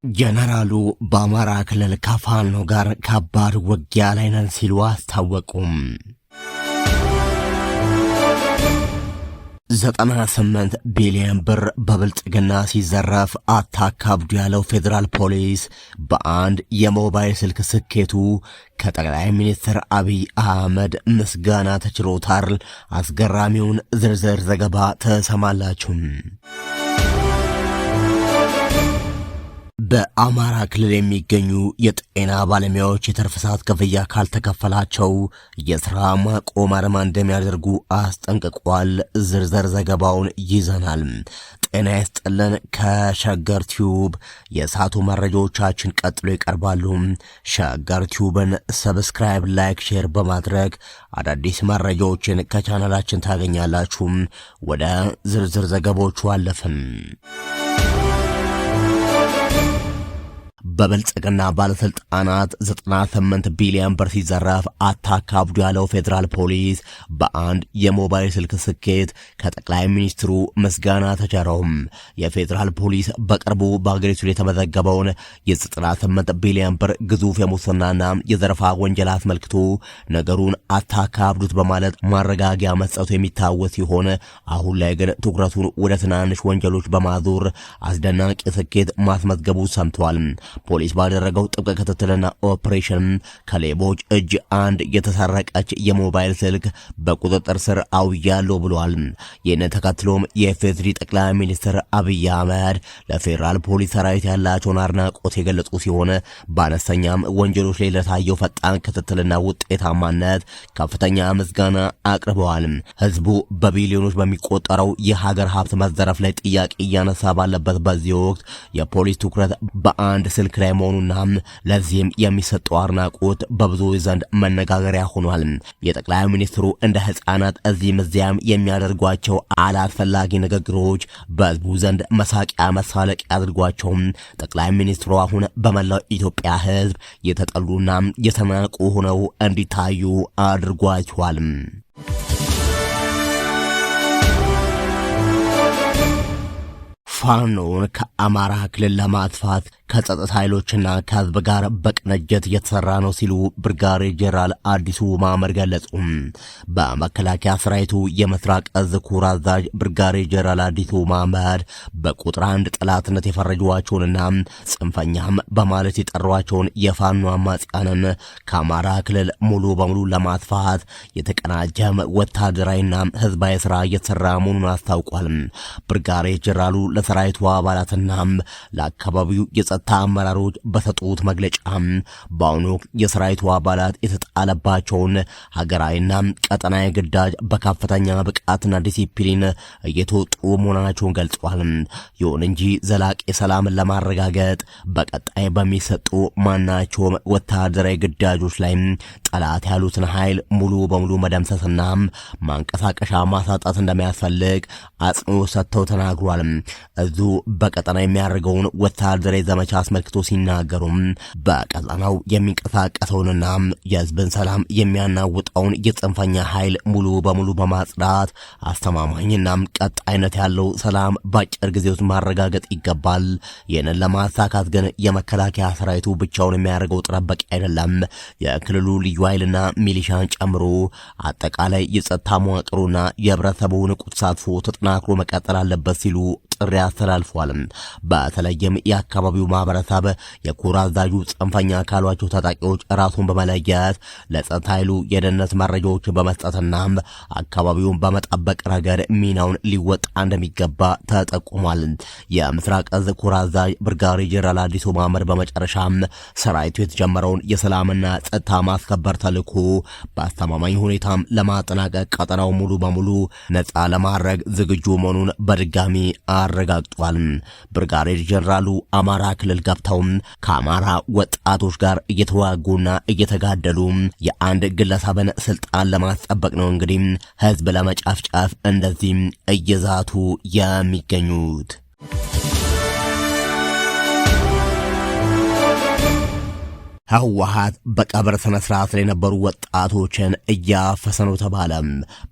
ጀነራሉ በአማራ ክልል ከፋኖ ጋር ከባድ ውጊያ ላይ ነን ሲሉ አስታወቁም። 98 ቢሊዮን ብር በብልጽግና ሲዘረፍ አታካብዱ ያለው ፌዴራል ፖሊስ በአንድ የሞባይል ስልክ ስኬቱ ከጠቅላይ ሚኒስትር አብይ አህመድ ምስጋና ተችሮታል። አስገራሚውን ዝርዝር ዘገባ ተሰማላችሁ። በአማራ ክልል የሚገኙ የጤና ባለሙያዎች የትርፍ ሰዓት ክፍያ ካልተከፈላቸው የሥራ ማቆም አድማ እንደሚያደርጉ አስጠንቅቋል። ዝርዝር ዘገባውን ይዘናል። ጤና ይስጥልን። ከሸገር ቲዩብ የሰዓቱ መረጃዎቻችን ቀጥሎ ይቀርባሉ። ሸገር ቲዩብን ሰብስክራይብ፣ ላይክ፣ ሼር በማድረግ አዳዲስ መረጃዎችን ከቻናላችን ታገኛላችሁ። ወደ ዝርዝር ዘገባዎቹ አለፍን። በብልጽግና ባለስልጣናት 98 ቢሊዮን ብር ሲዘረፍ አታካብዱ ያለው ፌዴራል ፖሊስ በአንድ የሞባይል ስልክ ስኬት ከጠቅላይ ሚኒስትሩ ምስጋና ተቸረው። የፌዴራል ፖሊስ በቅርቡ በአገሪቱ የተመዘገበውን የ98 ቢሊዮን ብር ግዙፍ የሙስናና የዘረፋ ወንጀል አስመልክቶ ነገሩን አታካብዱት በማለት ማረጋጊያ መስጠቱ የሚታወስ ሲሆን አሁን ላይ ግን ትኩረቱን ወደ ትናንሽ ወንጀሎች በማዞር አስደናቂ ስኬት ማስመዝገቡ ሰምቷል። ፖሊስ ባደረገው ጥብቅ ክትትልና ኦፕሬሽን ከሌቦች እጅ አንድ የተሰረቀች የሞባይል ስልክ በቁጥጥር ስር አውያለሁ ብሏል። ይህንን ተከትሎም የፌዴሪ ጠቅላይ ሚኒስትር አብይ አህመድ ለፌዴራል ፖሊስ ሰራዊት ያላቸውን አድናቆት የገለጹ ሲሆን በአነስተኛም ወንጀሎች ላይ ለታየው ፈጣን ክትትልና ውጤታማነት ከፍተኛ ምስጋና አቅርበዋል። ህዝቡ በቢሊዮኖች በሚቆጠረው የሀገር ሀብት መዘረፍ ላይ ጥያቄ እያነሳ ባለበት በዚህ ወቅት የፖሊስ ትኩረት በአንድ ስልክ ላይ መሆኑና ለዚህም የሚሰጠው አድናቆት በብዙዎች ዘንድ መነጋገሪያ ሆኗል። የጠቅላይ ሚኒስትሩ እንደ ህፃናት እዚህም እዚያም የሚያደርጓቸው አላስፈላጊ ንግግሮች በህዝቡ ዘንድ መሳቂያ መሳለቂያ አድርጓቸው ጠቅላይ ሚኒስትሩ አሁን በመላው ኢትዮጵያ ህዝብ የተጠሉና የተናቁ ሆነው እንዲታዩ አድርጓቸዋል። ፋኖን ከአማራ ክልል ለማጥፋት ከጸጥታ ኃይሎችና ከህዝብ ጋር በቅንጅት እየተሰራ ነው ሲሉ ብርጋዴር ጄኔራል አዲሱ ማመር ገለጹ። በመከላከያ ሰራዊቱ የምስራቅ እዝ ኮር አዛዥ ብርጋዴር ጄኔራል አዲሱ ማመር በቁጥር አንድ ጠላትነት የፈረጇቸውንና ጽንፈኛም በማለት የጠሯቸውን የፋኖ አማጽያንን ከአማራ ክልል ሙሉ በሙሉ ለማጥፋት የተቀናጀም ወታደራዊና ህዝባዊ ስራ እየተሰራ መሆኑን አስታውቋል። ብርጋዴር ጄኔራሉ ለሰራዊቱ አባላትና ለአካባቢው የጸጥታ አመራሮች በሰጡት መግለጫ በአሁኑ ወቅት የሰራዊቱ አባላት የተጣለባቸውን ሀገራዊና ቀጠናዊ ግዳጅ በከፍተኛ ብቃትና ዲሲፕሊን እየተወጡ መሆናቸውን ገልጸዋል። ይሁን እንጂ ዘላቂ ሰላምን ለማረጋገጥ በቀጣይ በሚሰጡ ማናቸውም ወታደራዊ ግዳጆች ላይ ጠላት ያሉትን ኃይል ሙሉ በሙሉ መደምሰስና ማንቀሳቀሻ ማሳጣት እንደሚያስፈልግ አጽንኦት ሰጥተው ተናግሯል። እዙ በቀጠና የሚያደርገውን ወታደራዊ ዘመቻ አስመልክቶ ሲናገሩም በቀጠናው የሚንቀሳቀሰውንና የህዝብን ሰላም የሚያናውጠውን የጽንፈኛ ኃይል ሙሉ በሙሉ በማጽዳት አስተማማኝና ቀጣይነት ያለው ሰላም በአጭር ጊዜ ውስጥ ማረጋገጥ ይገባል። ይህንን ለማሳካት ግን የመከላከያ ሰራዊቱ ብቻውን የሚያደርገው ጥረት በቂ አይደለም። የክልሉ ልዩ ኃይልና ሚሊሻን ጨምሮ አጠቃላይ የጸጥታ መዋቅሩና የህብረተሰቡ ንቁ ተሳትፎ ተጠናክሮ መቀጠል አለበት ሲሉ ጥሪ አስተላልፏል። በተለይም የአካባቢው ማህበረሰብ የኮር አዛዡ ጽንፈኛ ካሏቸው ታጣቂዎች ራሱን በመለየት ለጸጥታ ኃይሉ የደህንነት መረጃዎችን በመስጠትና አካባቢውን በመጠበቅ ረገድ ሚናውን ሊወጣ እንደሚገባ ተጠቁሟል። የምስራቅ እዝ ኮር አዛዥ ብርጋዴር ጄኔራል አዲሱ ማመር በመጨረሻም ሰራዊቱ የተጀመረውን የሰላምና ጸጥታ ማስከበር ተልዕኮ በአስተማማኝ ሁኔታም ለማጠናቀቅ ቀጠናው ሙሉ በሙሉ ነጻ ለማድረግ ዝግጁ መሆኑን በድጋሚ አረጋግጧል። ብርጋዴር ጄኔራሉ አማራ ክልል ገብተው ከአማራ ወጣቶች ጋር እየተዋጉና እየተጋደሉ የአንድ ግለሰብን ስልጣን ለማስጠበቅ ነው እንግዲህ ህዝብ ለመጨፍጨፍ እንደዚህ እየዛቱ የሚገኙት። ህወሓት በቀብር ስነ ስርዓት ላይ የነበሩ ወጣቶችን እያፈሰ ነው ተባለ።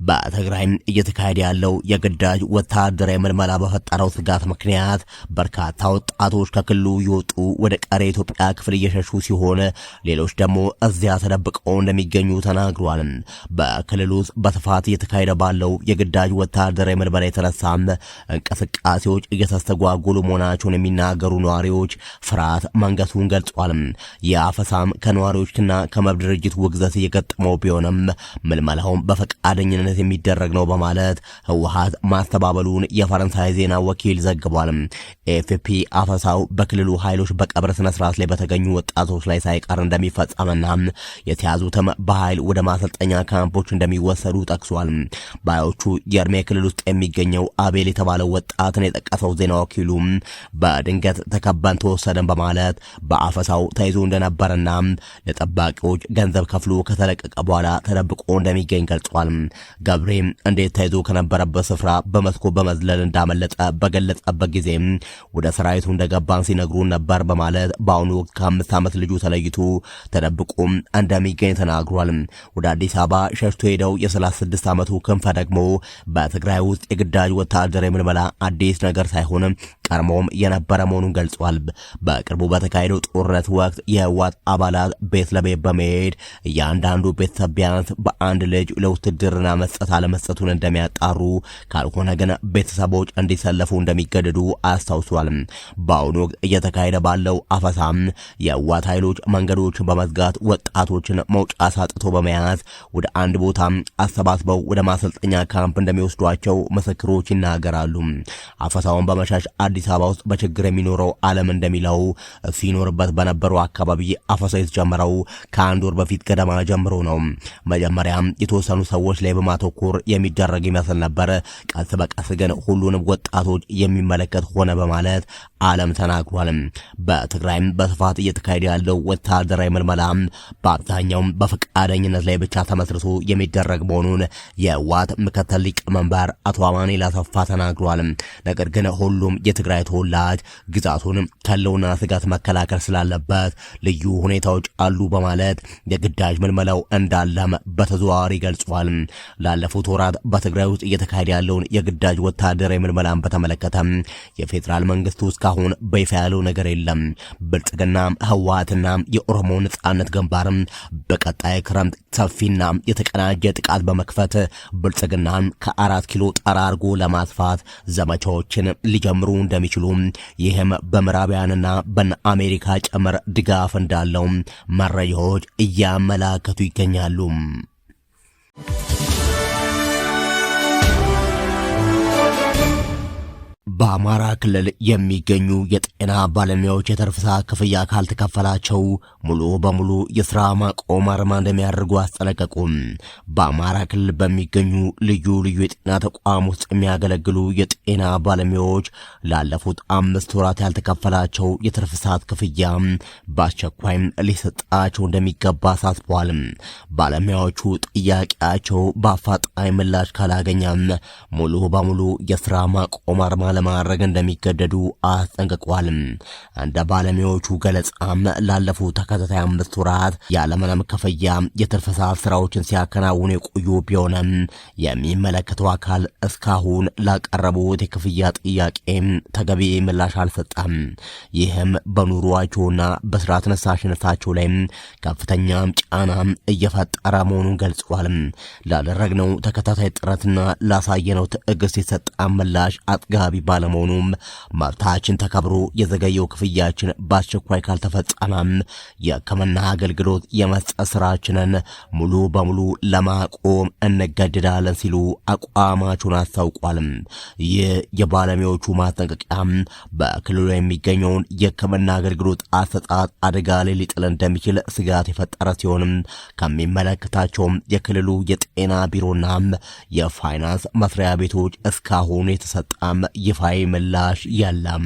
በትግራይም እየተካሄደ ያለው የግዳጅ ወታደራዊ ምልመላ በፈጠረው ስጋት ምክንያት በርካታ ወጣቶች ከክልሉ እየወጡ ወደ ቀሪ ኢትዮጵያ ክፍል እየሸሹ ሲሆን ሌሎች ደግሞ እዚያ ተደብቀው እንደሚገኙ ተናግሯል። በክልሉ ውስጥ በስፋት እየተካሄደ ባለው የግዳጅ ወታደራዊ ምልመላ የተነሳ እንቅስቃሴዎች እየተስተጓጎሉ መሆናቸውን የሚናገሩ ነዋሪዎች ፍርሃት መንገሱን ገልጿል። ሳም ከነዋሪዎችና ከመብት ድርጅት ውግዘት እየገጠመው ቢሆንም ምልመላውን በፈቃደኝነት የሚደረግ ነው በማለት ህወሓት ማስተባበሉን የፈረንሳይ ዜና ወኪል ዘግቧል። ኤፍፒ አፈሳው በክልሉ ኃይሎች በቀብር ስነ ስርዓት ላይ በተገኙ ወጣቶች ላይ ሳይቀር እንደሚፈጸምና የተያዙትም በኃይል ወደ ማሰልጠኛ ካምፖች እንደሚወሰዱ ጠቅሷል። ባዮቹ የእድሜ ክልል ውስጥ የሚገኘው አቤል የተባለው ወጣትን የጠቀሰው ዜና ወኪሉ በድንገት ተከበን ተወሰደን በማለት በአፈሳው ተይዞ እንደነበረ እና ለጠባቂዎች ገንዘብ ከፍሎ ከተለቀቀ በኋላ ተደብቆ እንደሚገኝ ገልጿል። ገብሬ እንዴት ተይዞ ከነበረበት ስፍራ በመስኮ በመዝለል እንዳመለጠ በገለጸበት ጊዜ ወደ ሰራዊቱ እንደገባን ሲነግሩን ነበር በማለት በአሁኑ ወቅት ከ5 ዓመት ልጁ ተለይቶ ተደብቆ እንደሚገኝ ተናግሯል። ወደ አዲስ አበባ ሸሽቶ ሄደው የ36 ዓመቱ ክንፈ ደግሞ በትግራይ ውስጥ የግዳጅ ወታደራዊ ምልመላ አዲስ ነገር ሳይሆን ቀድሞም የነበረ መሆኑን ገልጿል። በቅርቡ በተካሄደው ጦርነት ወቅት የህወሓት አባላት ቤት ለቤት በመሄድ እያንዳንዱ ቤተሰብ ቢያንስ በአንድ ልጅ ለውትድርና መስጠት አለመስጠቱን እንደሚያጣሩ ካልሆነ ግን ቤተሰቦች እንዲሰለፉ እንደሚገደዱ አስታውሷል። በአሁኑ ወቅት እየተካሄደ ባለው አፈሳም የህወሓት ኃይሎች መንገዶችን በመዝጋት ወጣቶችን መውጫ ሳጥቶ በመያዝ ወደ አንድ ቦታ አሰባስበው ወደ ማሰልጠኛ ካምፕ እንደሚወስዷቸው ምስክሮች ይናገራሉ። አፈሳውን በመሻሽ አዲስ አበባ ውስጥ በችግር የሚኖረው ዓለም እንደሚለው ሲኖርበት በነበረው አካባቢ አፈሳ የተጀመረው ከአንድ ወር በፊት ገደማ ጀምሮ ነው። መጀመሪያም የተወሰኑ ሰዎች ላይ በማተኮር የሚደረግ ይመስል ነበር። ቀስ በቀስ ግን ሁሉንም ወጣቶች የሚመለከት ሆነ በማለት ዓለም ተናግሯል። በትግራይም በስፋት እየተካሄደ ያለው ወታደራዊ ምልመላ በአብዛኛው በፈቃደኝነት ላይ ብቻ ተመስርቶ የሚደረግ መሆኑን የህወሓት ምክትል ሊቀመንበር አቶ አማኑኤል አሰፋ ተናግሯል። ነገር ግን ሁሉም የትግራይ ተወላጅ ግዛቱን ከለውና ስጋት መከላከል ስላለበት ልዩ ሁኔታዎች አሉ በማለት የግዳጅ ምልመላው እንዳለም በተዘዋዋሪ ገልጿል። ላለፉት ወራት በትግራይ ውስጥ እየተካሄደ ያለውን የግዳጅ ወታደራዊ ምልመላን በተመለከተ የፌዴራል መንግስቱ እስካሁን በይፋ ያለው ነገር የለም። ብልጽግና ህወሓትና የኦሮሞ ነጻነት ግንባር በቀጣይ ክረምት ሰፊና የተቀናጀ ጥቃት በመክፈት ብልጽግናን ከ4 ኪሎ ጠራርጎ ለማጥፋት ዘመቻዎችን ሊጀምሩ እንደሚችሉ ይህም በምዕራባውያንና በአሜሪካ ጭምር ድጋፍ እንዳለው መረጃዎች እያመላከቱ ይገኛሉ። በአማራ ክልል የሚገኙ የጤና ባለሙያዎች የትርፍ ሰዓት ክፍያ ካልተከፈላቸው ሙሉ በሙሉ የስራ ማቆም አድማ እንደሚያደርጉ አስጠነቀቁ። በአማራ ክልል በሚገኙ ልዩ ልዩ የጤና ተቋም ውስጥ የሚያገለግሉ የጤና ባለሙያዎች ላለፉት 5 ወራት ያልተከፈላቸው የትርፍ ሰዓት ክፍያ በአስቸኳይ ሊሰጣቸው እንደሚገባ አሳስበዋል። ባለሙያዎቹ ጥያቄያቸው በአፋጣኝ ምላሽ ካላገኘም ሙሉ በሙሉ የስራ ማቆም አድማ ለማድረግ እንደሚገደዱ አስጠንቅቋል። እንደ ባለሙያዎቹ ገለጻም ላለፉት ተከታታይ 5 ወራት ያለምንም ክፍያ የትርፍ ሰዓት ስራዎችን ሲያከናውኑ የቆዩ ቢሆንም የሚመለከተው አካል እስካሁን ላቀረቡት የክፍያ ጥያቄ ተገቢ ምላሽ አልሰጠም። ይህም በኑሯቸውና በስራ ተነሳሽነታቸው ላይ ከፍተኛ ጫና እየፈጠረ መሆኑን ገልጿል። ላደረግነው ተከታታይ ጥረትና ላሳየነው ትዕግስት የሰጠ ምላሽ አጥጋቢ ባለመሆኑም መብታችን ተከብሮ የዘገየው ክፍያችን በአስቸኳይ ካልተፈጸመም የሕክምና አገልግሎት የመስጠት ስራችንን ሙሉ በሙሉ ለማቆም እንገደዳለን ሲሉ አቋማቸውን አስታውቋል። ይህ የባለሙያዎቹ ማስጠንቀቂያ በክልሉ የሚገኘውን የሕክምና አገልግሎት አሰጣጥ አደጋ ላይ ሊጥል እንደሚችል ስጋት የፈጠረ ሲሆንም ከሚመለከታቸውም የክልሉ የጤና ቢሮና የፋይናንስ መስሪያ ቤቶች እስካሁን የተሰጠም ይፋዊ ምላሽ የለም።